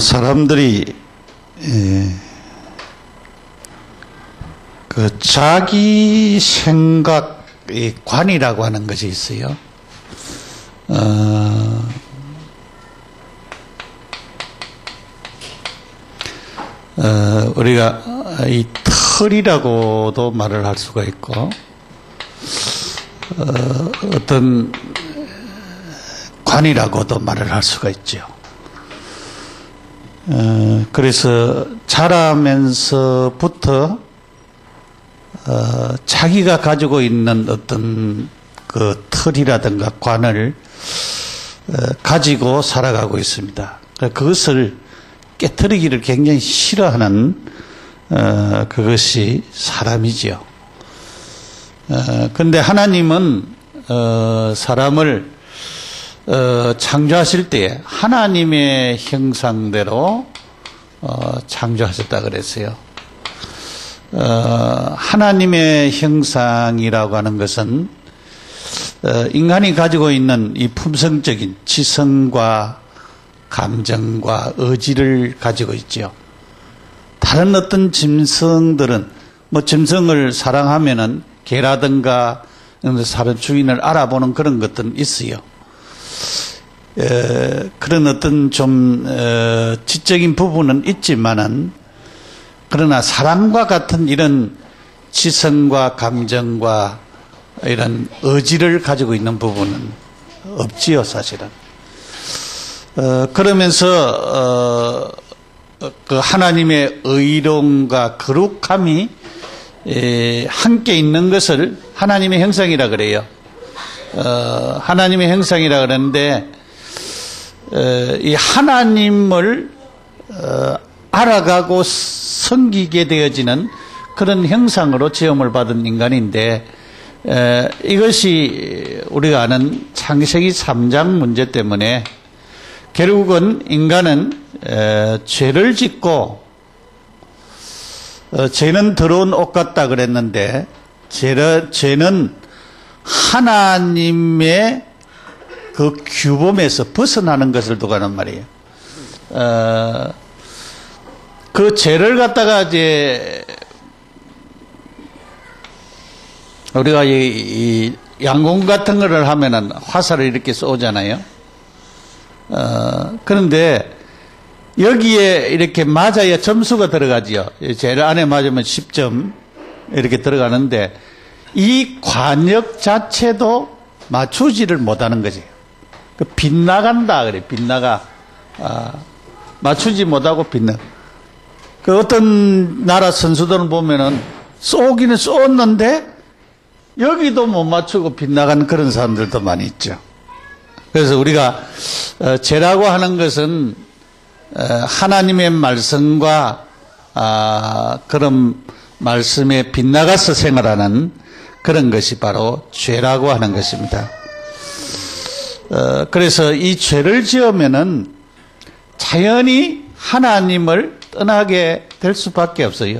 사람들이 그 자기 생각의 관이라고 하는 것이 있어요. 우리가 이 털이라고도 말을 할 수가 있고, 어떤 관이라고도 말을 할 수가 있죠. 그래서 자라면서부터 자기가 가지고 있는 어떤 그 털이라든가 관을 가지고 살아가고 있습니다. 그것을 깨트리기를 굉장히 싫어하는 그것이 사람이지요. 그런데 하나님은 사람을 창조하실 때 하나님의 형상대로 창조하셨다 그랬어요. 하나님의 형상이라고 하는 것은 인간이 가지고 있는 이 품성적인 지성과 감정과 의지를 가지고 있죠. 다른 어떤 짐승들은 짐승을 사랑하면은 개라든가 사람 주인을 알아보는 그런 것들은 있어요. 그런 어떤 좀 지적인 부분은 있지만은, 그러나 사랑과 같은 이런 지성과 감정과 이런 의지를 가지고 있는 부분은 없지요, 사실은. 그러면서 그 하나님의 의로움과 거룩함이 함께 있는 것을 하나님의 형상이라 그래요. 하나님의 형상이라 그러는데, 이 하나님을 알아가고 섬기게 되어지는 그런 형상으로 지음을 받은 인간인데, 이것이 우리가 아는 창세기 3장 문제 때문에 결국은 인간은 죄를 짓고, 죄는 더러운 옷 같다 그랬는데, 죄는 하나님의 그 규범에서 벗어나는 것을 두고는 말이에요. 그 죄를 갖다가 이제 우리가 이 양궁 같은 거를 하면은 화살을 이렇게 쏘잖아요. 그런데 여기에 이렇게 맞아야 점수가 들어가지요. 죄를 안에 맞으면 10점 이렇게 들어가는데, 이 관역 자체도 맞추지를 못하는 거지. 그 빗나간다 그래. 빗나가. 맞추지 못하고 빗나. 그 어떤 나라 선수들은 보면은 쏘기는 쏘았는데 여기도 못 맞추고 빗나간 그런 사람들도 많이 있죠. 그래서 우리가 죄라고 하는 것은 하나님의 말씀과 그런 말씀에 빗나가서 생활하는 그런 것이 바로 죄라고 하는 것입니다. 그래서 이 죄를 지으면은 자연히 하나님을 떠나게 될 수밖에 없어요.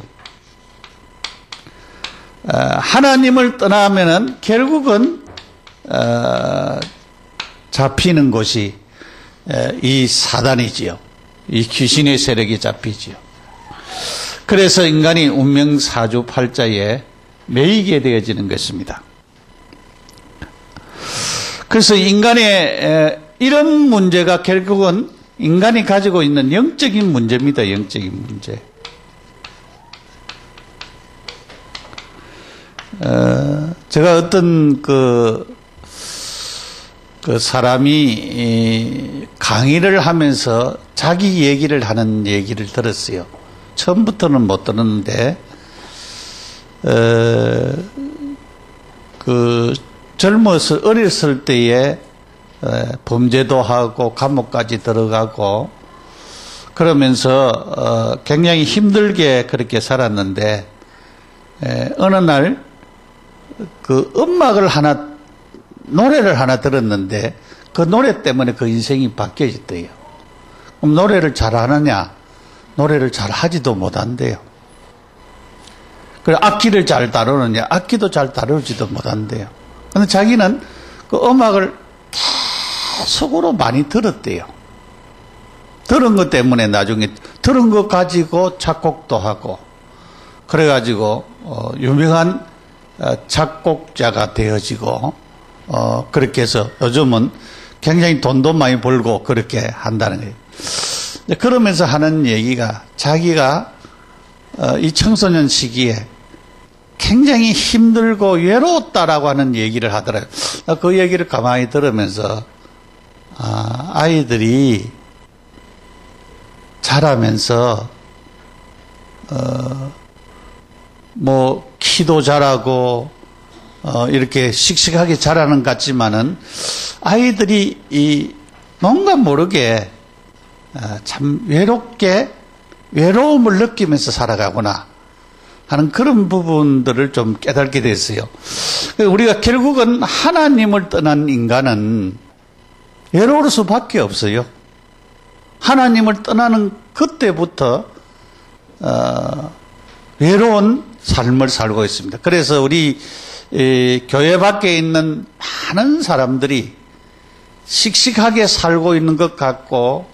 하나님을 떠나면은 결국은 잡히는 곳이 이 사단이지요. 이 귀신의 세력이 잡히지요. 그래서 인간이 운명 사주팔자에 매이게 되어지는 것입니다. 그래서 인간의 이런 문제가 결국은 인간이 가지고 있는 영적인 문제입니다. 영적인 문제. 제가 어떤 그 사람이 강의를 하면서 자기 얘기를 하는 얘기를 들었어요. 처음부터는 못 들었는데, 그 젊어서 어렸을 때에 범죄도 하고 감옥까지 들어가고 그러면서 굉장히 힘들게 그렇게 살았는데, 어느 날 그 노래를 하나 들었는데 그 노래 때문에 그 인생이 바뀌어졌대요. 그럼 노래를 잘하느냐? 노래를 잘하지도 못한대요. 그리고 악기를 잘 다루느냐? 악기도 잘 다루지도 못한대요. 그런데 자기는 그 음악을 계속으로 많이 들었대요. 들은 것 때문에 나중에 들은 것 가지고 작곡도 하고 그래가지고 유명한 작곡자가 되어지고 그렇게 해서 요즘은 굉장히 돈도 많이 벌고 그렇게 한다는 거예요. 그러면서 하는 얘기가 자기가 이 청소년 시기에 굉장히 힘들고 외로웠다라고 하는 얘기를 하더라고요. 그 얘기를 가만히 들으면서 아이들이 자라면서 뭐 키도 자라고 이렇게 씩씩하게 자라는 것 같지만은 아이들이 이 뭔가 모르게 참 외로움을 느끼면서 살아가구나 하는 그런 부분들을 좀 깨닫게 됐어요. 우리가 결국은 하나님을 떠난 인간은 외로울 수밖에 없어요. 하나님을 떠나는 그때부터 외로운 삶을 살고 있습니다. 그래서 우리 교회 밖에 있는 많은 사람들이 씩씩하게 살고 있는 것 같고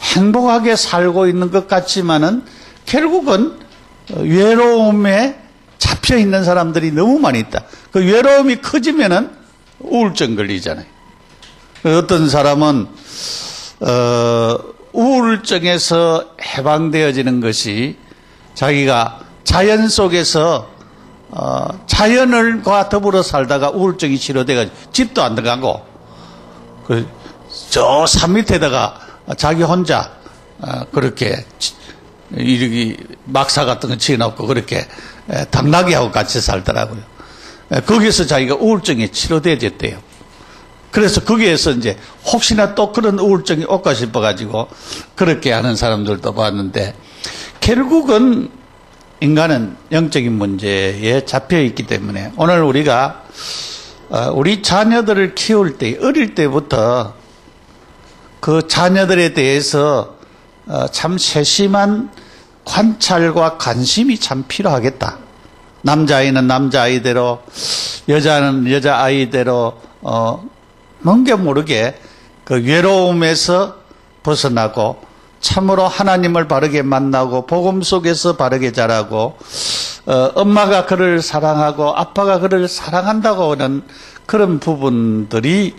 행복하게 살고 있는 것 같지만은 결국은 외로움에 잡혀 있는 사람들이 너무 많이 있다. 그 외로움이 커지면은 우울증 걸리잖아요. 어떤 사람은 우울증에서 해방되어지는 것이 자기가 자연 속에서 자연과 더불어 살다가 우울증이 치료돼가지고 집도 안 들어가고 저 산 밑에다가 자기 혼자 그렇게 이렇게 막사 같은 거 치워놓고 그렇게 당나귀하고 같이 살더라고요. 거기서 자기가 우울증이 치료되어졌대요. 그래서 거기에서 이제 혹시나 또 그런 우울증이 올까 싶어가지고 그렇게 하는 사람들도 봤는데 결국은 인간은 영적인 문제에 잡혀있기 때문에 오늘 우리가 우리 자녀들을 키울 때 어릴 때부터 그 자녀들에 대해서 참 세심한 관찰과 관심이 참 필요하겠다. 남자아이는 남자아이대로 여자는 여자아이대로 뭔가 모르게 그 외로움에서 벗어나고 참으로 하나님을 바르게 만나고 복음 속에서 바르게 자라고 엄마가 그를 사랑하고 아빠가 그를 사랑한다고 하는 그런 부분들이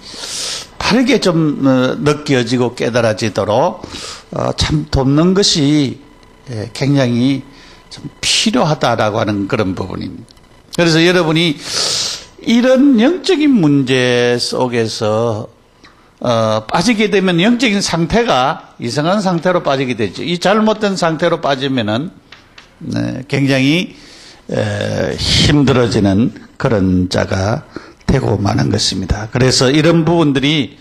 바르게 좀 느껴지고 깨달아지도록 참 돕는 것이 굉장히 좀 필요하다라고 하는 그런 부분입니다. 그래서 여러분이 이런 영적인 문제 속에서 빠지게 되면 영적인 상태가 이상한 상태로 빠지게 되죠. 이 잘못된 상태로 빠지면은 굉장히 힘들어지는 그런 자가 되고 마는 것입니다. 그래서 이런 부분들이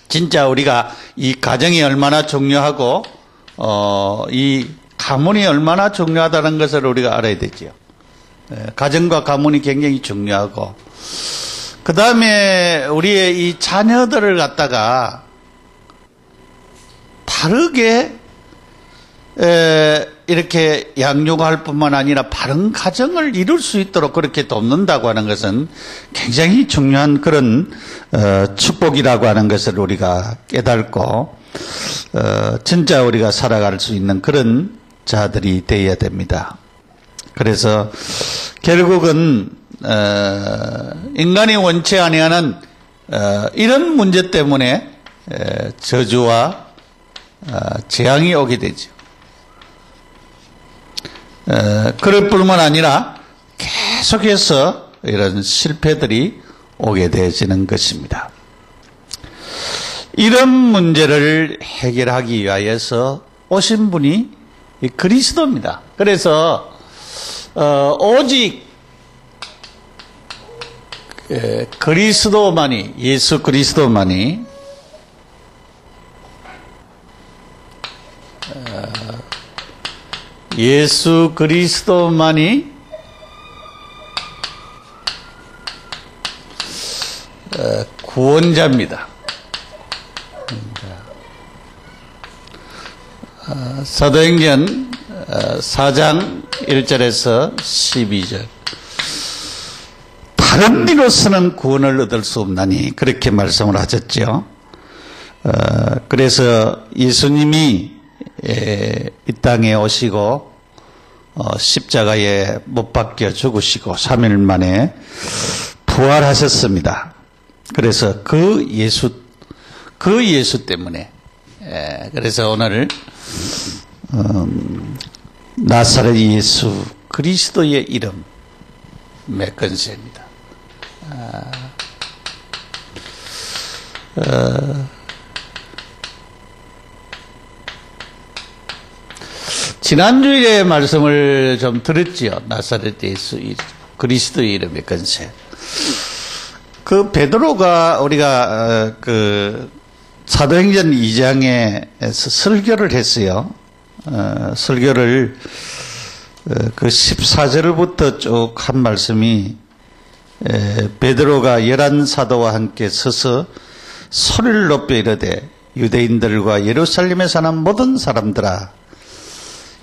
진짜 우리가 이 가정이 얼마나 중요하고 이 가문이 얼마나 중요하다는 것을 우리가 알아야 되죠. 가정과 가문이 굉장히 중요하고 그 다음에 우리의 이 자녀들을 갖다가 바르게 이렇게 양육할 뿐만 아니라 바른 가정을 이룰 수 있도록 그렇게 돕는다고 하는 것은 굉장히 중요한 그런 축복이라고 하는 것을 우리가 깨닫고 진짜 우리가 살아갈 수 있는 그런 자들이 되어야 됩니다. 그래서 결국은 인간이 원치 아니하는 이런 문제 때문에 저주와 재앙이 오게 되죠. 그럴 뿐만 아니라 계속해서 이런 실패들이 오게 되어지는 것입니다. 이런 문제를 해결하기 위하여서 오신 분이 그리스도입니다. 그래서 오직 그리스도만이, 예수 그리스도만이 예수 그리스도만이 구원자입니다. 사도행전 4장 1절에서 12절 다른 이로서는 구원을 얻을 수 없나니 그렇게 말씀을 하셨죠. 그래서 예수님이 이 땅에 오시고 십자가에 못 박혀 죽으시고 3일 만에 부활하셨습니다. 그래서 그 예수 때문에 그래서 오늘 나사렛 예수 그리스도의 이름의 건세입니다. 지난주에 말씀을 좀 들었지요. 나사렛 예수 그리스도의 이름의 건세. 그 베드로가 우리가 그 사도행전 2장에서 설교를 했어요. 설교를 그 14절부터 쭉 한 말씀이 베드로가 11사도와 함께 서서 소리를 높여 이르되 유대인들과 예루살렘에 사는 모든 사람들아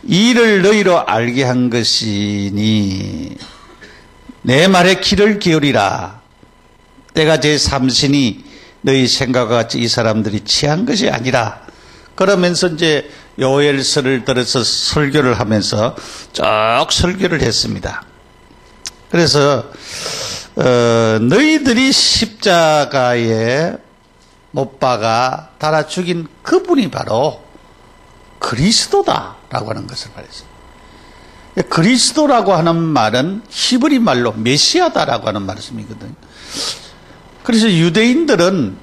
이 일을 너희로 알게 한 것이니 내 말에 귀를 기울이라. 때가 제 삼신이 너희 생각과 같이 이 사람들이 취한 것이 아니라. 그러면서 이제 요엘서를 들어서 설교를 하면서 쭉 설교를 했습니다. 그래서 너희들이 십자가에 못 박아 달아 죽인 그분이 바로 그리스도다라고 하는 것을 말했어요. 그리스도라고 하는 말은 히브리 말로 메시아다라고 하는 말씀이거든요. 그래서 유대인들은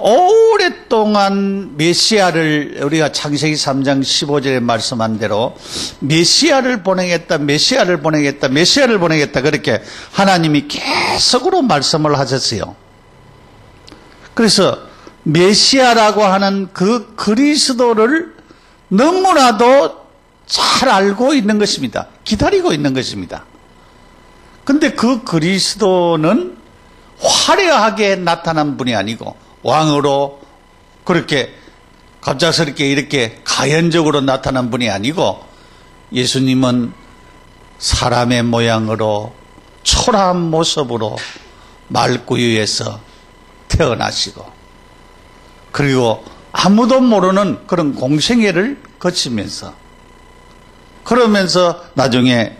오랫동안 메시아를 우리가 창세기 3장 15절에 말씀한 대로 메시아를 보내겠다 그렇게 하나님이 계속으로 말씀을 하셨어요. 그래서 메시아라고 하는 그 그리스도를 너무나도 잘 알고 있는 것입니다. 기다리고 있는 것입니다. 근데 그 그리스도는 화려하게 나타난 분이 아니고 왕으로 그렇게 갑작스럽게 이렇게 가연적으로 나타난 분이 아니고 예수님은 사람의 모양으로 초라한 모습으로 말구유에서 태어나시고 그리고 아무도 모르는 그런 공생애를 거치면서 그러면서 나중에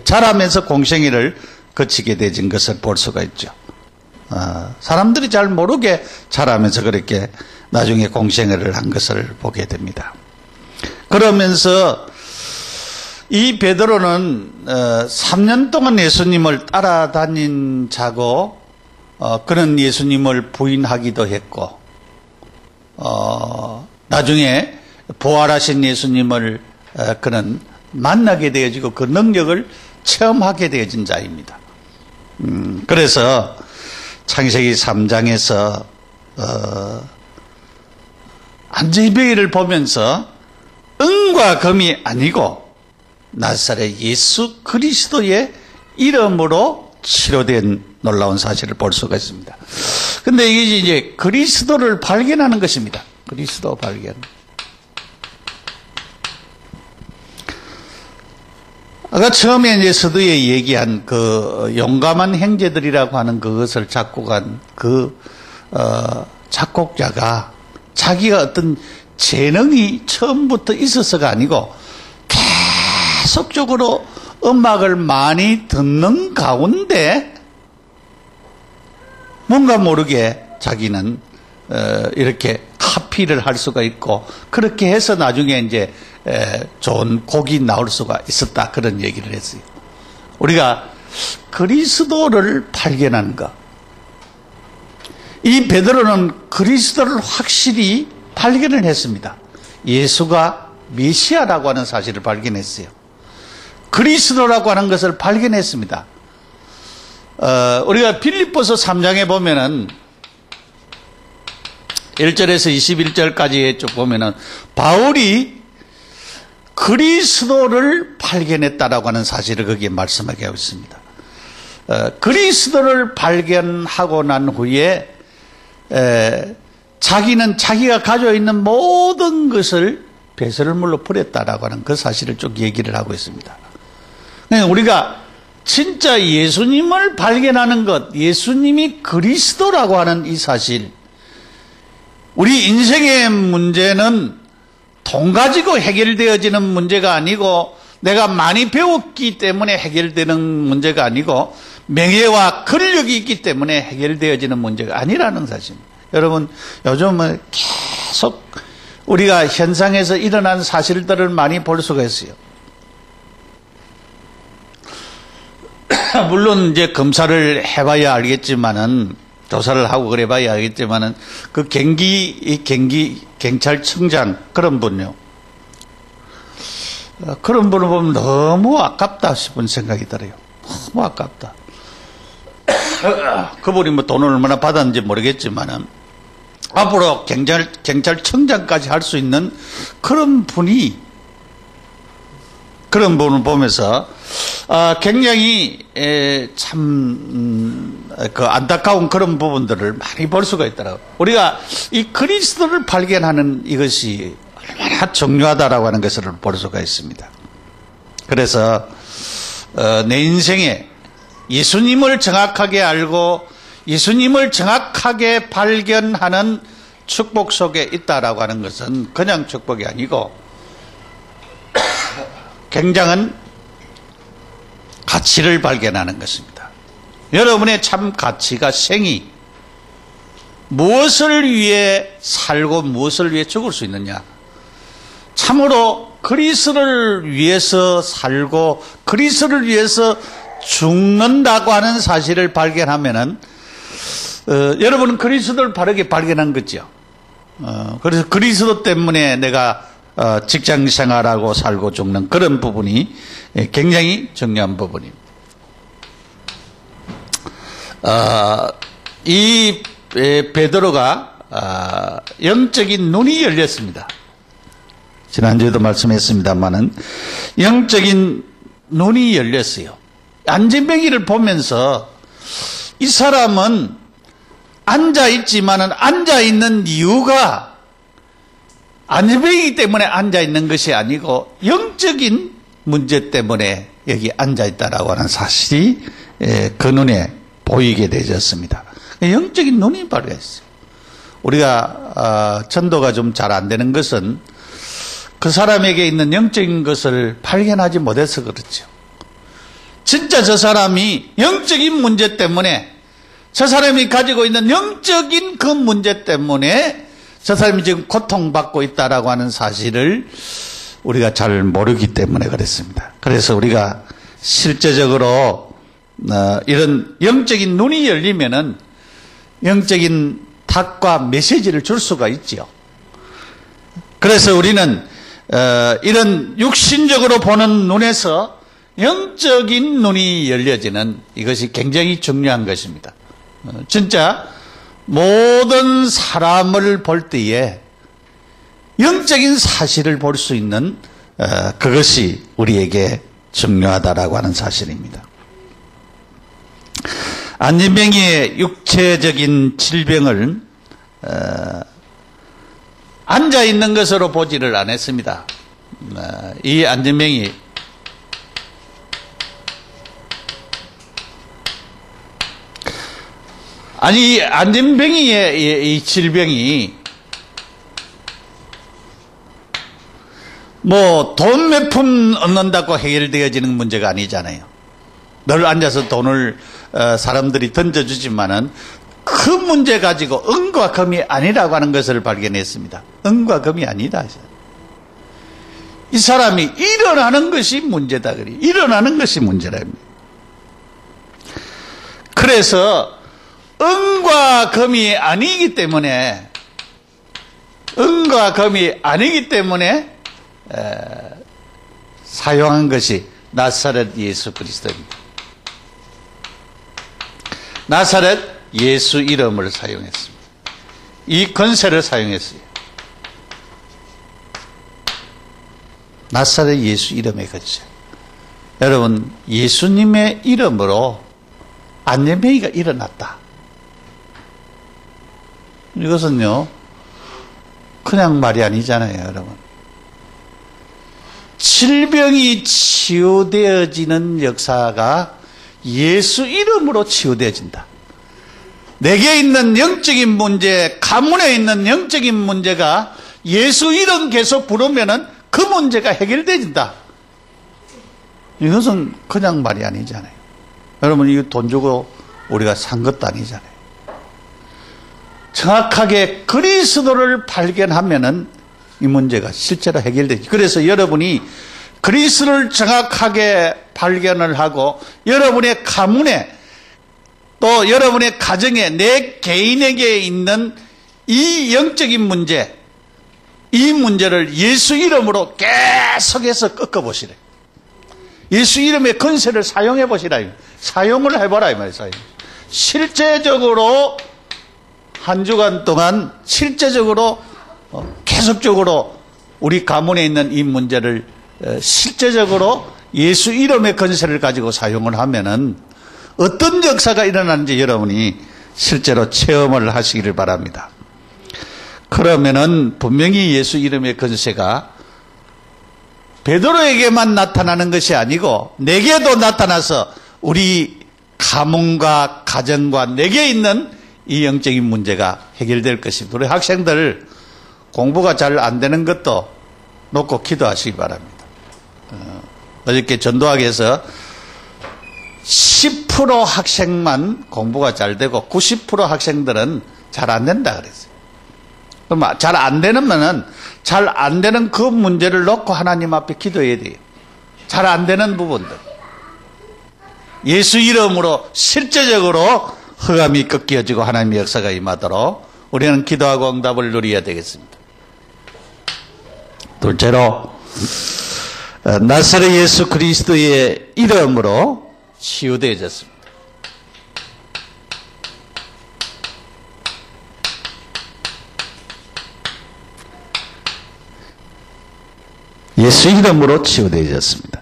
자라면서 공생애를 거치게 되진 것을 볼 수가 있죠. 사람들이 잘 모르게 자라면서 그렇게 나중에 공생애를 한 것을 보게 됩니다. 그러면서 이 베드로는 3년 동안 예수님을 따라다닌 자고 그는 예수님을 부인하기도 했고 나중에 부활하신 예수님을 그는 만나게 되어지고 그 능력을 체험하게 되어진 자입니다. 그래서 창세기 3장에서 안전병이를 보면서 은과 금이 아니고 나사렛 예수 그리스도의 이름으로 치료된 놀라운 사실을 볼 수가 있습니다. 근데 이게 이제 그리스도를 발견하는 것입니다. 그리스도 발견. 아까 처음에 이제 서두에 얘기한 그 용감한 형제들이라고 하는 그것을 작곡한 그 작곡자가 자기가 어떤 재능이 처음부터 있어서가 아니고 계속적으로 음악을 많이 듣는 가운데 뭔가 모르게 자기는 이렇게 카피를 할 수가 있고 그렇게 해서 나중에 이제 좋은 곡이 나올 수가 있었다 그런 얘기를 했어요. 우리가 그리스도를 발견하는 것. 이 베드로는 그리스도를 확실히 발견을 했습니다. 예수가 메시아라고 하는 사실을 발견했어요. 그리스도라고 하는 것을 발견했습니다. 우리가 빌립보서 3장에 보면은 1절에서 21절까지 쭉 보면은 바울이 그리스도를 발견했다라고 하는 사실을 거기에 말씀하게 하고 있습니다. 그리스도를 발견하고 난 후에 자기는 자기가 가지고 있는 모든 것을 배설물로 버렸다라고 하는 그 사실을 쭉 얘기를 하고 있습니다. 우리가 진짜 예수님을 발견하는 것, 예수님이 그리스도라고 하는 이 사실, 우리 인생의 문제는 돈 가지고 해결되어지는 문제가 아니고 내가 많이 배웠기 때문에 해결되는 문제가 아니고 명예와 권력이 있기 때문에 해결되어지는 문제가 아니라는 사실입니다. 여러분, 요즘은 계속 우리가 현상에서 일어난 사실들을 많이 볼 수가 있어요. 물론 이제 검사를 해봐야 알겠지만은, 조사를 하고 그래봐야 알겠지만은, 그 경찰청장 그런 분요. 그런 분을 보면 너무 아깝다 싶은 생각이 들어요. 너무 아깝다. 그분이 뭐 돈을 얼마나 받았는지 모르겠지만은, 앞으로 경찰청장까지 할 수 있는 그런 분이, 그런 분을 보면서 굉장히 참 안타까운 그런 부분들을 많이 볼 수가 있더라고요. 우리가 이 그리스도를 발견하는 이것이 얼마나 중요하다라고 하는 것을 볼 수가 있습니다. 그래서 내 인생에 예수님을 정확하게 알고 예수님을 정확하게 발견하는 축복 속에 있다라고 하는 것은 그냥 축복이 아니고 굉장한 가치를 발견하는 것입니다. 여러분의 참 가치가 생이 무엇을 위해 살고 무엇을 위해 죽을 수 있느냐? 참으로 그리스도를 위해서 살고 그리스도를 위해서 죽는다고 하는 사실을 발견하면은 여러분은 그리스도를 바르게 발견한 거죠. 그래서 그리스도 때문에 내가 직장 생활하고 살고 죽는 그런 부분이 굉장히 중요한 부분입니다. 이 베드로가 영적인 눈이 열렸습니다. 지난주에도 말씀했습니다만은 영적인 눈이 열렸어요. 안진뱅이를 보면서 이 사람은 앉아있지만은 앉아있는 이유가 안진뱅이기 때문에 앉아있는 것이 아니고 영적인 문제 때문에 여기 앉아있다라고 하는 사실이 그 눈에 보이게 되었습니다. 영적인 눈이 발휘했어요. 우리가 전도가 좀 잘 안 되는 것은 그 사람에게 있는 영적인 것을 발견하지 못해서 그렇죠. 진짜 저 사람이 영적인 문제 때문에 저 사람이 가지고 있는 영적인 그 문제 때문에 저 사람이 지금 고통받고 있다라고 하는 사실을 우리가 잘 모르기 때문에 그랬습니다. 그래서 우리가 실제적으로 이런 영적인 눈이 열리면은 영적인 답과 메시지를 줄 수가 있지요. 그래서 우리는 이런 육신적으로 보는 눈에서 영적인 눈이 열려지는 이것이 굉장히 중요한 것입니다. 진짜 모든 사람을 볼 때에 영적인 사실을 볼 수 있는 그것이 우리에게 중요하다라고 하는 사실입니다. 안진뱅이의 육체적인 질병을 앉아있는 것으로 보지를 않았습니다. 이 안진뱅이 아니 안진뱅이의 이 질병이 뭐 돈 몇 푼 얻는다고 해결되어지는 문제가 아니잖아요. 늘 앉아서 돈을 사람들이 던져주지만은 그 문제 가지고 은과 금이 아니라고 하는 것을 발견했습니다. 은과 금이 아니다. 이 사람이 일어나는 것이 문제다. 그래. 일어나는 것이 문제랍니다. 그래서 은과 금이 아니기 때문에 사용한 것이 나사렛 예수 그리스도입니다. 나사렛 예수 이름을 사용했습니다. 이 권세를 사용했어요. 나사렛 예수 이름의 권세. 여러분, 예수님의 이름으로 안진뱅이가 일어났다. 이것은요, 그냥 말이 아니잖아요, 여러분. 질병이 치유되어지는 역사가 예수 이름으로 치유되어진다. 내게 있는 영적인 문제, 가문에 있는 영적인 문제가 예수 이름 계속 부르면은 그 문제가 해결되진다. 이것은 그냥 말이 아니잖아요. 여러분, 이거 돈 주고 우리가 산 것도 아니잖아요. 정확하게 그리스도를 발견하면은 이 문제가 실제로 해결되죠. 그래서 여러분이 그리스도를 정확하게 발견을 하고 여러분의 가문에 또 여러분의 가정에 내 개인에게 있는 이 영적인 문제, 이 문제를 예수 이름으로 계속해서 꺾어보시래. 예수 이름의 권세를 사용해 보시라. 사용을 해봐라 이 말이에요. 실제적으로 한 주간 동안 실제적으로 계속적으로 우리 가문에 있는 이 문제를 실제적으로 예수 이름의 권세를 가지고 사용을 하면은 어떤 역사가 일어나는지 여러분이 실제로 체험을 하시기를 바랍니다. 그러면은 분명히 예수 이름의 권세가 베드로에게만 나타나는 것이 아니고 내게도 나타나서 우리 가문과 가정과 내게 있는 이 영적인 문제가 해결될 것입니다. 우리 학생들 공부가 잘 안 되는 것도 놓고 기도하시기 바랍니다. 어저께 전도학에서 10% 학생만 공부가 잘 되고 90% 학생들은 잘 안 된다 그랬어요. 그럼 잘 안 되면은 잘 안 되는 그 문제를 놓고 하나님 앞에 기도해야 돼요. 잘 안 되는 부분들. 예수 이름으로 실제적으로 흑암이 꺾여지고 하나님의 역사가 임하도록 우리는 기도하고 응답을 누려야 되겠습니다. 둘째로 나사렛 예수 그리스도의 이름으로 치유되어졌습니다. 예수 이름으로 치유되어졌습니다.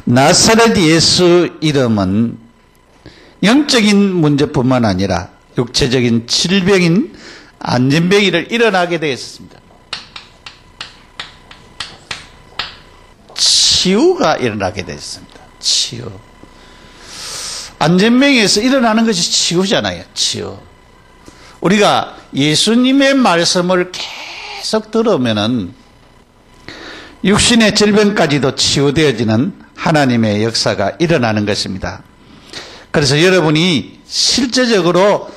나사렛 예수 이름은 영적인 문제뿐만 아니라 육체적인 질병인 안진병이를 일어나게 되었습니다. 치유가 일어나게 되었습니다. 치유. 안진병에서 일어나는 것이 치유잖아요. 치유. 우리가 예수님의 말씀을 계속 들으면은 육신의 질병까지도 치유되어지는 하나님의 역사가 일어나는 것입니다. 그래서 여러분이 실제적으로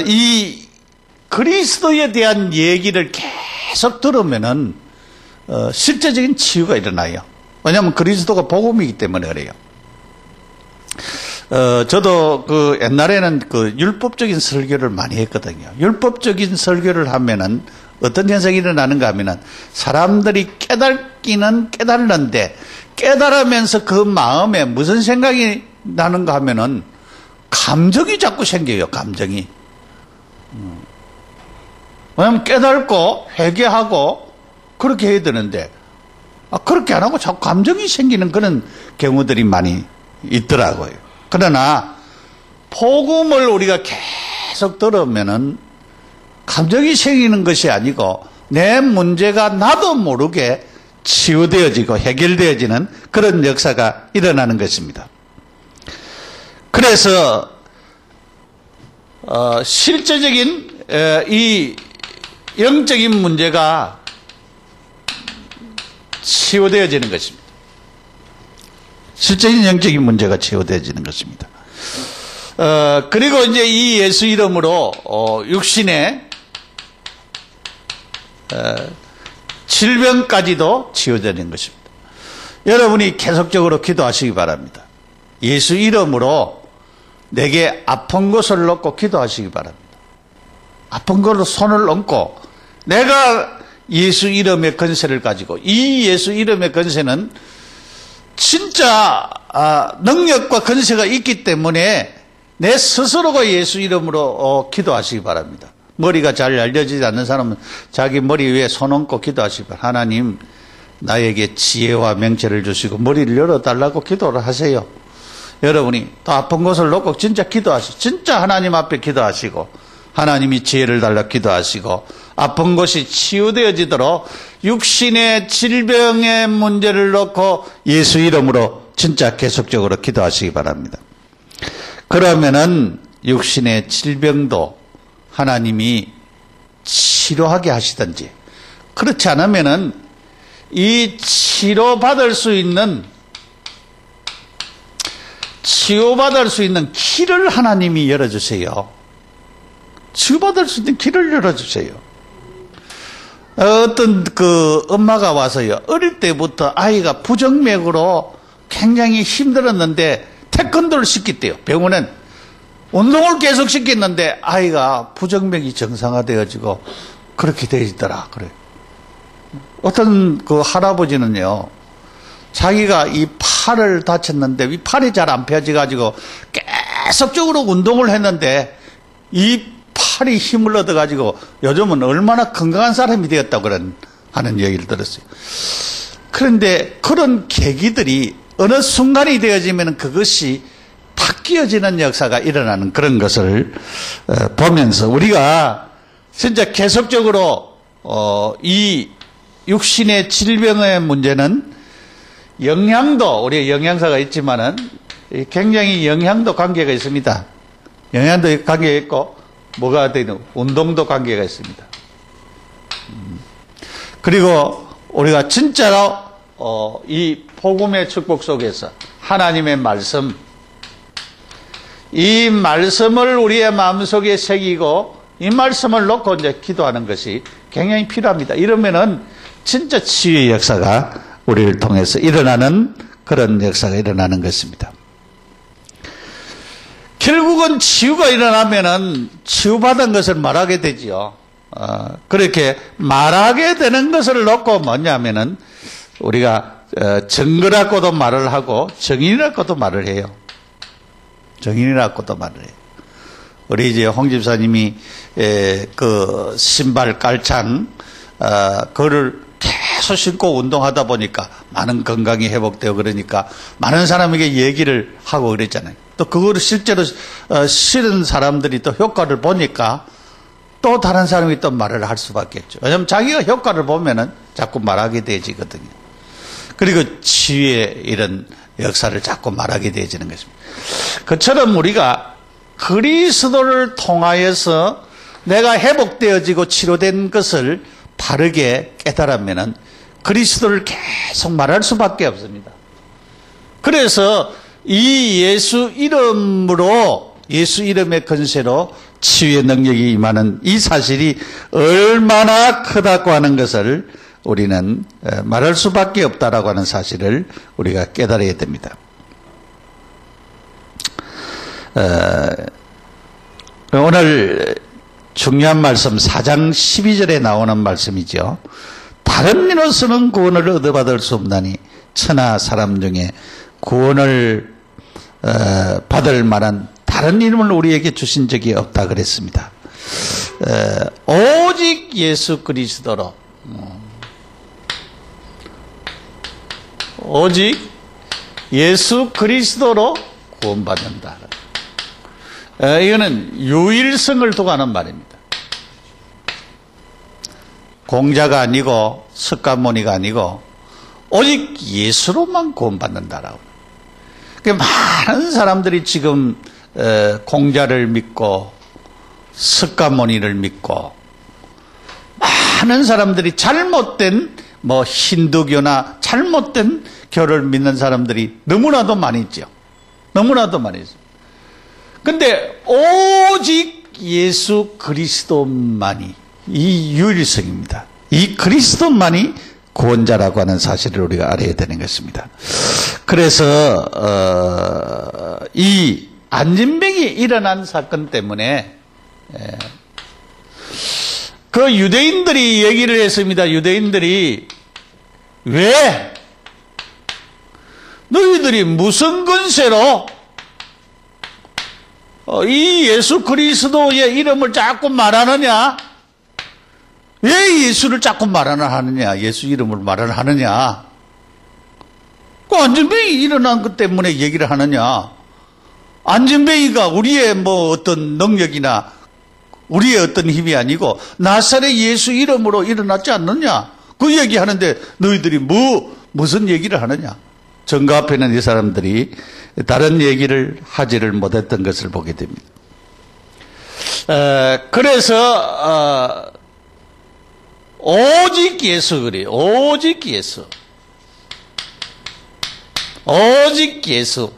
이 그리스도에 대한 얘기를 계속 들으면은 실제적인 치유가 일어나요. 왜냐하면 그리스도가 복음이기 때문에 그래요. 저도 그 옛날에는 그 율법적인 설교를 많이 했거든요. 율법적인 설교를 하면은 어떤 현상이 일어나는가 하면은 사람들이 깨닫기는 깨달는데 깨달으면서 그 마음에 무슨 생각이 나는가 하면은 감정이 자꾸 생겨요. 감정이. 왜냐하면 깨닫고 회개하고 그렇게 해야 되는데 그렇게 안 하고 자꾸 감정이 생기는 그런 경우들이 많이 있더라고요. 그러나 복음을 우리가 계속 들으면은 감정이 생기는 것이 아니고 내 문제가 나도 모르게 치유되어지고 해결되어지는 그런 역사가 일어나는 것입니다. 그래서 실제적인 이 영적인 문제가 치유되어지는 것입니다. 실제적인 영적인 문제가 치유되어지는 것입니다. 그리고 이제 이 예수 이름으로 육신의 질병까지도 치유되는 것입니다. 여러분이 계속적으로 기도하시기 바랍니다. 예수 이름으로 내게 아픈 곳을 놓고 기도하시기 바랍니다. 아픈 곳으로 손을 얹고 내가 예수 이름의 권세를 가지고 이 예수 이름의 권세는 진짜 능력과 권세가 있기 때문에 내 스스로가 예수 이름으로 기도하시기 바랍니다. 머리가 잘 알려지지 않는 사람은 자기 머리 위에 손 얹고 기도하시기 바랍니다. 하나님 나에게 지혜와 명철을 주시고 머리를 열어달라고 기도를 하세요. 여러분이 또 아픈 곳을 놓고 진짜 기도하시고 진짜 하나님 앞에 기도하시고 하나님이 지혜를 달라 기도하시고 아픈 곳이 치유되어지도록 육신의 질병의 문제를 놓고 예수 이름으로 진짜 계속적으로 기도하시기 바랍니다. 그러면은 육신의 질병도 하나님이 치료하게 하시든지, 그렇지 않으면은 이 치료받을 수 있는 길을 하나님이 열어주세요. 치유받을 수 있는 길을 열어주세요. 어떤 엄마가 와서요, 어릴 때부터 아이가 부정맥으로 굉장히 힘들었는데 태권도를 시켰대요. 병원은 운동을 계속 시켰는데 아이가 부정맥이 정상화되어지고 그렇게 되어있더라. 그래. 어떤 할아버지는요, 자기가 이 팔을 다쳤는데 이 팔이 잘 안 펴져가지고 계속적으로 운동을 했는데 이 팔이 힘을 얻어가지고 요즘은 얼마나 건강한 사람이 되었다고 하는 얘기를 들었어요. 그런데 그런 계기들이 어느 순간이 되어지면 그것이 바뀌어지는 역사가 일어나는 그런 것을 보면서 우리가 진짜 계속적으로 이 육신의 질병의 문제는 영양도, 우리 영양사가 있지만은 굉장히 영양도 관계가 있습니다. 영양도 관계가 있고 뭐가 되는 운동도 관계가 있습니다. 그리고 우리가 진짜로 이 복음의 축복 속에서 하나님의 말씀, 이 말씀을 우리의 마음속에 새기고 이 말씀을 놓고 이제 기도하는 것이 굉장히 필요합니다. 이러면은 진짜 치유의 역사가 우리를 통해서 일어나는 그런 역사가 일어나는 것입니다. 결국은 치유가 일어나면은 치유받은 것을 말하게 되지요. 그렇게 말하게 되는 것을 놓고 뭐냐면은 우리가 증거라고도 말을 하고 정인이라고도 말을 해요. 정인이라고도 말을 해요. 우리 이제 홍 집사님이 그 신발 깔창 그거를 계속 신고 운동하다 보니까 많은 건강이 회복되고 그러니까 많은 사람에게 얘기를 하고 그랬잖아요. 또 그거를 실제로 실은 사람들이 또 효과를 보니까 또 다른 사람이 또 말을 할 수밖에 없죠. 왜냐하면 자기가 효과를 보면은 자꾸 말하게 되지거든요. 그리고 치유의 이런 역사를 자꾸 말하게 되어지는 것입니다. 그처럼 우리가 그리스도를 통하여서 내가 회복되어지고 치료된 것을 바르게 깨달으면은 그리스도를 계속 말할 수밖에 없습니다. 그래서 이 예수 이름으로, 예수 이름의 권세로 치유의 능력이 임하는 이 사실이 얼마나 크다고 하는 것을 우리는 말할 수밖에 없다라고 하는 사실을 우리가 깨달아야 됩니다. 오늘 중요한 말씀 4장 12절에 나오는 말씀이죠. 다른 이로서는 구원을 얻어받을 수 없나니 천하 사람 중에 구원을 받을 만한 다른 이름을 우리에게 주신 적이 없다 그랬습니다. 오직 예수 그리스도로, 오직 예수 그리스도로 구원받는다. 이거는 유일성을 두고 하는 말입니다. 공자가 아니고 석가모니가 아니고 오직 예수로만 구원받는다라고. 많은 사람들이 지금 공자를 믿고 석가모니를 믿고 많은 사람들이 잘못된 힌두교나 잘못된 교를 믿는 사람들이 너무나도 많이 있죠. 너무나도 많이 있어요. 근데 오직 예수 그리스도만이 이 유일성입니다. 이 그리스도만이 구원자라고 하는 사실을 우리가 알아야 되는 것입니다. 그래서 이 안진병이 일어난 사건 때문에 그 유대인들이 얘기를 했습니다. 유대인들이 왜 너희들이 무슨 권세로 이 예수 그리스도의 이름을 자꾸 말하느냐? 왜 예수를 자꾸 말하느냐? 예수 이름을 말하느냐? 그 안진뱅이 일어난 것 때문에 얘기를 하느냐? 안진뱅이가 우리의 어떤 능력이나 우리의 어떤 힘이 아니고 나사렛 예수 이름으로 일어났지 않느냐? 그 얘기하는데 너희들이 무슨 얘기를 하느냐? 정가 앞에 있는 이 사람들이 다른 얘기를 하지를 못했던 것을 보게 됩니다. 그래서 오직 예수 그래요. 오직 예수. 오직 예수.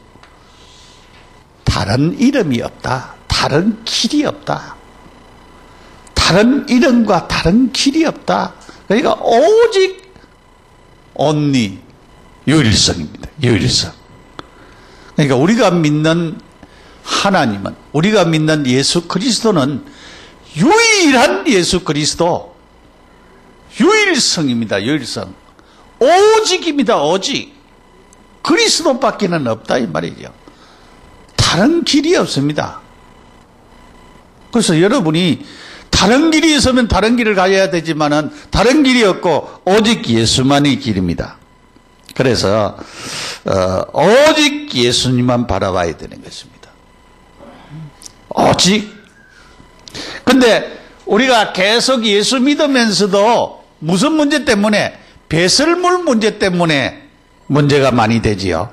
다른 이름이 없다. 다른 길이 없다. 다른 이름과 다른 길이 없다. 그러니까 오직 only 유일성입니다. 유일성. 그러니까 우리가 믿는 하나님은, 우리가 믿는 예수 그리스도는 유일한 예수 그리스도, 유일성입니다. 유일성. 오직입니다. 오직. 그리스도밖에는 없다 이 말이죠. 다른 길이 없습니다. 그래서 여러분이 다른 길이 있으면 다른 길을 가야 되지만은 다른 길이 없고 오직 예수만이 길입니다. 그래서 오직 예수님만 바라봐야 되는 것입니다. 오직. 근데 우리가 계속 예수 믿으면서도 무슨 문제 때문에, 배설물 문제 때문에 문제가 많이 되지요.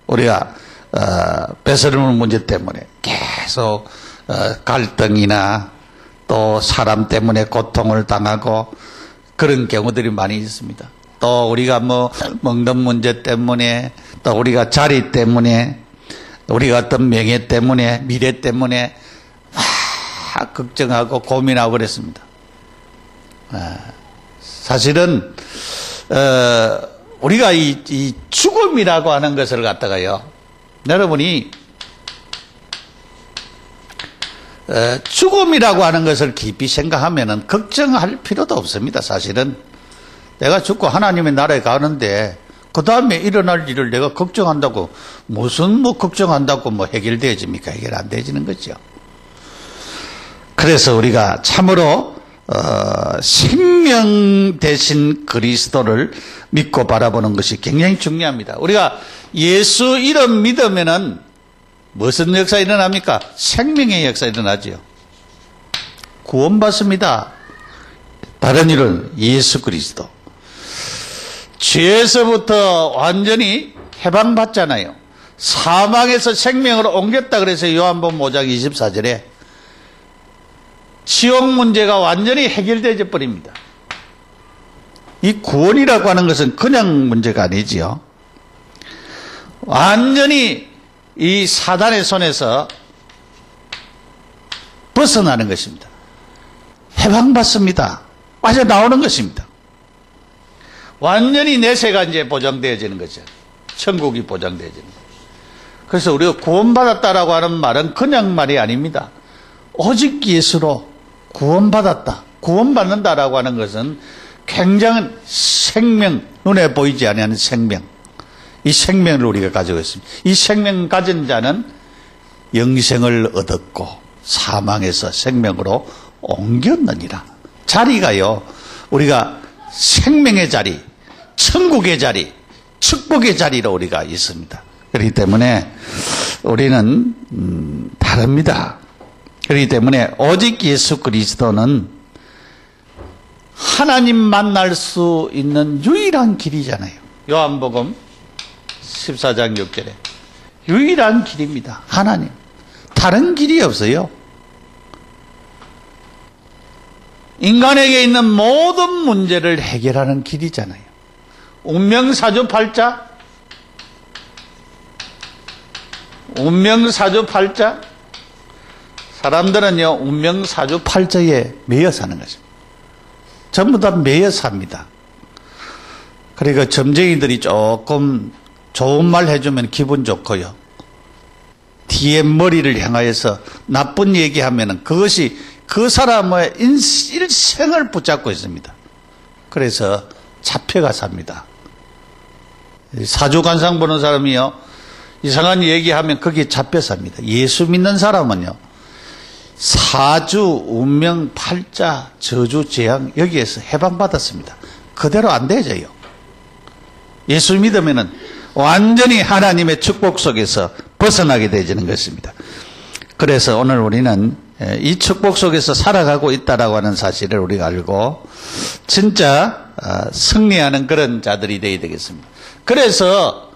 우리가 배설물 문제 때문에 계속 갈등이나 또 사람 때문에 고통을 당하고 그런 경우들이 많이 있습니다. 또 우리가 뭐 먹는 문제 때문에, 또 우리가 자리 때문에, 우리가 어떤 명예 때문에, 미래 때문에 걱정하고 고민하고 그랬습니다. 사실은 우리가 이 죽음이라고 하는 것을 갖다가요, 여러분이 죽음이라고 하는 것을 깊이 생각하면은 걱정할 필요도 없습니다. 사실은 내가 죽고 하나님의 나라에 가는데 그 다음에 일어날 일을 내가 걱정한다고, 무슨 뭐 걱정한다고 뭐 해결되어집니까? 해결 안 되지는 거죠. 그래서 우리가 참으로 생명 대신 그리스도를 믿고 바라보는 것이 굉장히 중요합니다. 우리가 예수 이름 믿으면은 무슨 역사 일어납니까? 생명의 역사 일어나지요. 구원받습니다. 다른 이름 예수 그리스도. 죄에서부터 완전히 해방받잖아요. 사망에서 생명으로 옮겼다 그래서 요한복음 5장 24절에 지옥 문제가 완전히 해결되어 버립니다. 이 구원이라고 하는 것은 그냥 문제가 아니지요. 완전히 이 사단의 손에서 벗어나는 것입니다. 해방받습니다. 빠져나오는 것입니다. 완전히 내세가 이제 보장되어지는 거죠. 천국이 보장되어지는 거죠. 그래서 우리가 구원받았다라고 하는 말은 그냥 말이 아닙니다. 오직 예수로 구원받았다, 구원받는다라고 하는 것은 굉장한 생명, 눈에 보이지 아니하는 생명, 이 생명을 우리가 가지고 있습니다. 이 생명 가진 자는 영생을 얻었고 사망에서 생명으로 옮겼느니라. 자리가요, 우리가 생명의 자리, 천국의 자리, 축복의 자리로 우리가 있습니다. 그렇기 때문에 우리는 다릅니다. 그렇기 때문에 오직 예수 그리스도는 하나님 만날 수 있는 유일한 길이잖아요. 요한복음 14장 6절에 유일한 길입니다. 하나님. 다른 길이 없어요. 인간에게 있는 모든 문제를 해결하는 길이잖아요. 운명사주팔자, 운명사주팔자. 사람들은요, 운명사주팔자에 매여 사는 것입니다. 전부 다 매여 삽니다. 그러니까 점쟁이들이 조금 좋은 말 해주면 기분 좋고요, 뒤에 머리를 향하여서 나쁜 얘기하면 그것이 그 사람의 일생을 붙잡고 있습니다. 그래서 잡혀가 삽니다. 사주관상 보는 사람이요, 이상한 얘기하면 거기에 잡혀 삽니다. 예수 믿는 사람은요, 사주, 운명, 팔자, 저주, 재앙 여기에서 해방받았습니다. 그대로 안 되져요. 예수 믿으면은 완전히 하나님의 축복 속에서 벗어나게 되어지는 것입니다. 그래서 오늘 우리는 이 축복 속에서 살아가고 있다라고 하는 사실을 우리가 알고 진짜 승리하는 그런 자들이 되어야 되겠습니다. 그래서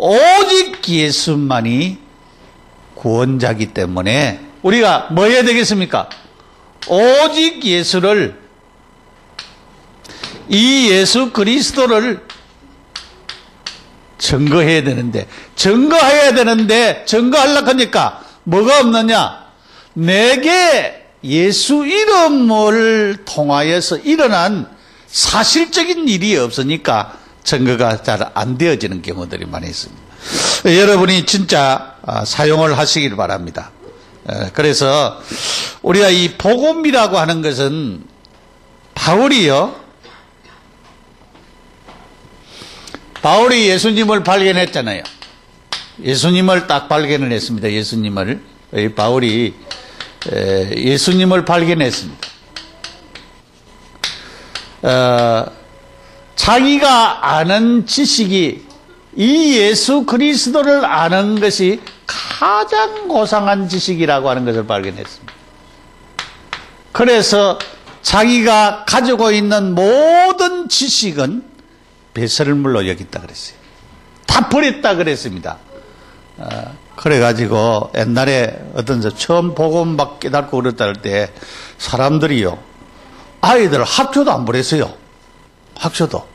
오직 예수만이 구원자기 때문에 우리가 뭐 해야 되겠습니까? 오직 예수를, 이 예수 그리스도를 증거해야 되는데, 증거하려고 하니까 뭐가 없느냐? 내게 예수 이름을 통하여서 일어난 사실적인 일이 없으니까 증거가 잘 안 되어지는 경우들이 많이 있습니다. 여러분이 진짜 사용을 하시길 바랍니다. 그래서 우리가 이 복음이라고 하는 것은 바울이 예수님을 발견했잖아요. 예수님을 딱 발견을 했습니다. 바울이 예수님을 발견했습니다. 자기가 아는 지식이, 이 예수 그리스도를 아는 것이 가장 고상한 지식이라고 하는 것을 발견했습니다. 그래서 자기가 가지고 있는 모든 지식은 배설물로 여겼다 그랬어요. 다 버렸다 그랬습니다. 그래가지고 옛날에 어떤 처음 복음 막 깨닫고 그랬다 할 때 사람들이요, 아이들 학교도 안 보냈어요. 학교도.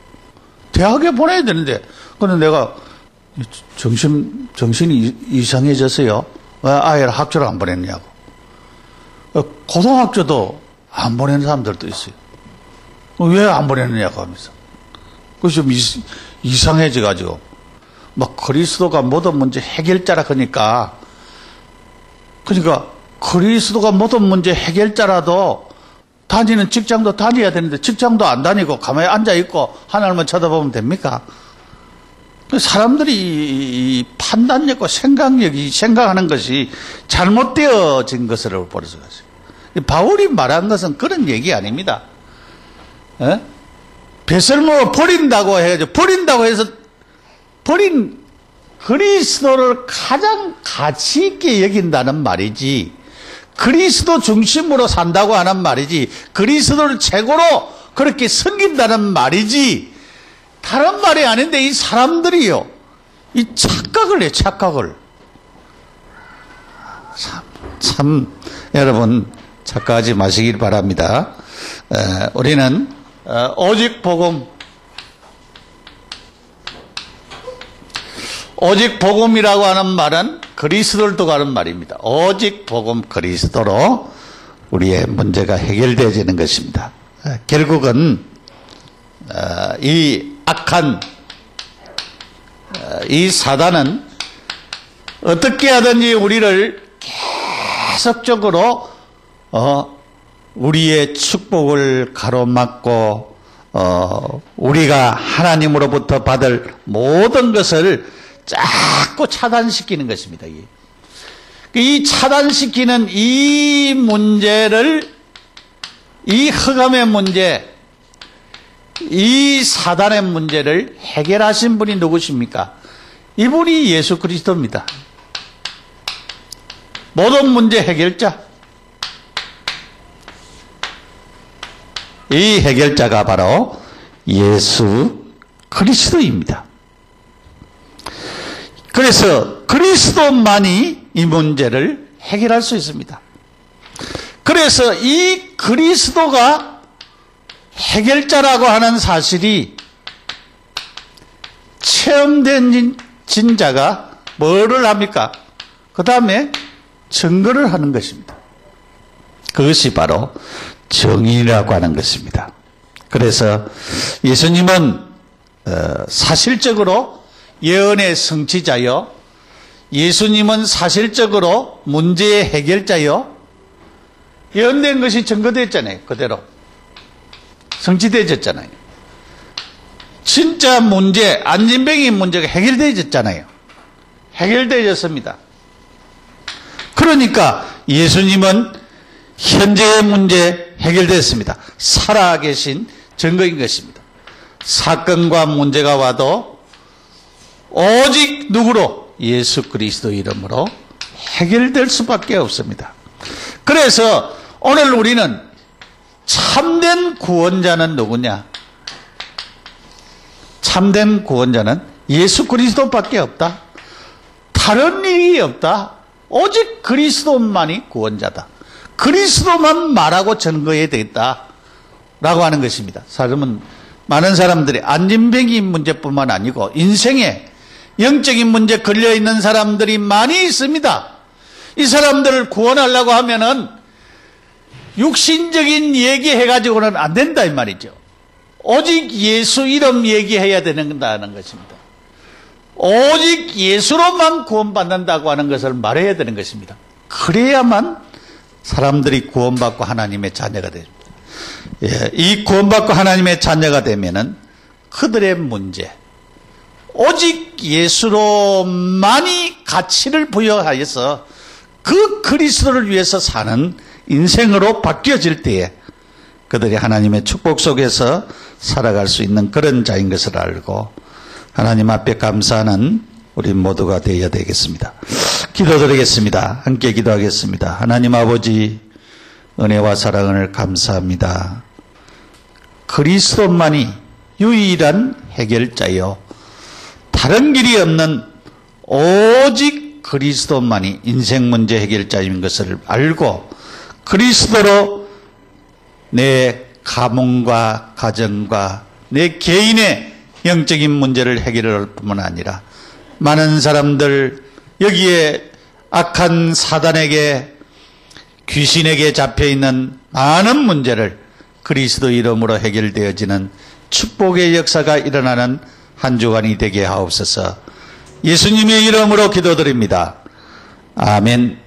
대학에 보내야 되는데, 근데 내가 정신이 이상해졌어요. 왜 아이를 학교를 안 보냈냐고. 고등학교도 안 보내는 사람들도 있어요. 왜 안 보내느냐고 하면서. 그래서 좀 이상해져가지고, 막 그리스도가 모든 문제 해결자라 그러니까 그리스도가 모든 문제 해결자라도 다니는 직장도 다녀야 되는데 직장도 안 다니고 가만히 앉아있고 하나님만 쳐다보면 됩니까? 사람들이 판단력과 생각하는 것이 잘못되어진 것으로 벌어서 갔어요. 바울이 말한 것은 그런 얘기 아닙니다. 배설물을 버린다고 해서 버린 그리스도를 가장 가치 있게 여긴다는 말이지, 그리스도 중심으로 산다고 하는 말이지, 그리스도를 최고로 그렇게 섬긴다는 말이지, 다른 말이 아닌데 이 사람들이요, 이 착각을 해요, 착각을. 참 여러분 착각하지 마시길 바랍니다. 우리는 오직 복음이라고 하는 말은 그리스도를 두고 하는 말입니다. 오직 복음 그리스도로 우리의 문제가 해결되어지는 것입니다. 결국은 이 악한 이 사단은 어떻게 하든지 우리를 계속적으로 우리의 축복을 가로막고 우리가 하나님으로부터 받을 모든 것을 자꾸 차단시키는 것입니다. 이 차단시키는 이 문제를, 이 흑암의 문제, 이 사단의 문제를 해결하신 분이 누구십니까? 이분이 예수 그리스도입니다. 모든 문제 해결자. 이 해결자가 바로 예수 그리스도입니다. 그래서 그리스도만이 이 문제를 해결할 수 있습니다. 그래서 이 그리스도가 해결자라고 하는 사실이 체험된 진자가 뭐를 합니까? 그 다음에 증거를 하는 것입니다. 그것이 바로 정의라고 하는 것입니다. 그래서 예수님은 사실적으로 예언의 성취자요, 예수님은 사실적으로 문제의 해결자요, 예언된 것이 증거됐잖아요. 그대로 성취되어졌잖아요. 진짜 문제, 안진뱅이 문제가 해결되어졌잖아요. 해결되어졌습니다. 그러니까 예수님은 현재의 문제 해결됐습니다. 살아계신 증거인 것입니다. 사건과 문제가 와도 오직 누구로? 예수 그리스도 이름으로 해결될 수밖에 없습니다. 그래서 오늘 우리는 참된 구원자는 누구냐? 참된 구원자는 예수 그리스도밖에 없다. 다른 일이 없다. 오직 그리스도만이 구원자다. 그리스도만 말하고 증거해야 되겠다. 라고 하는 것입니다. 사람은, 많은 사람들이 안진뱅이 문제뿐만 아니고 인생에 영적인 문제 걸려있는 사람들이 많이 있습니다. 이 사람들을 구원하려고 하면은 육신적인 얘기해가지고는 안 된다 이 말이죠. 오직 예수 이름 얘기해야 된다는 것입니다. 오직 예수로만 구원받는다고 하는 것을 말해야 되는 것입니다. 그래야만 사람들이 구원받고 하나님의 자녀가 됩니다. 예, 이 구원받고 하나님의 자녀가 되면은 그들의 문제, 오직 예수로만이 가치를 부여하여서 그 그리스도를 위해서 사는 인생으로 바뀌어질 때에 그들이 하나님의 축복 속에서 살아갈 수 있는 그런 자인 것을 알고 하나님 앞에 감사하는 우리 모두가 되어야 되겠습니다. 기도드리겠습니다. 함께 기도하겠습니다. 하나님 아버지, 은혜와 사랑을 감사합니다. 그리스도만이 유일한 해결자요, 다른 길이 없는 오직 그리스도만이 인생 문제 해결자인 것을 알고 그리스도로 내 가문과 가정과 내 개인의 영적인 문제를 해결할 뿐만 아니라 많은 사람들, 여기에 악한 사단에게, 귀신에게 잡혀있는 많은 문제를 그리스도 이름으로 해결되어지는 축복의 역사가 일어나는 한 주간이 되게 하옵소서. 예수님의 이름으로 기도드립니다. 아멘.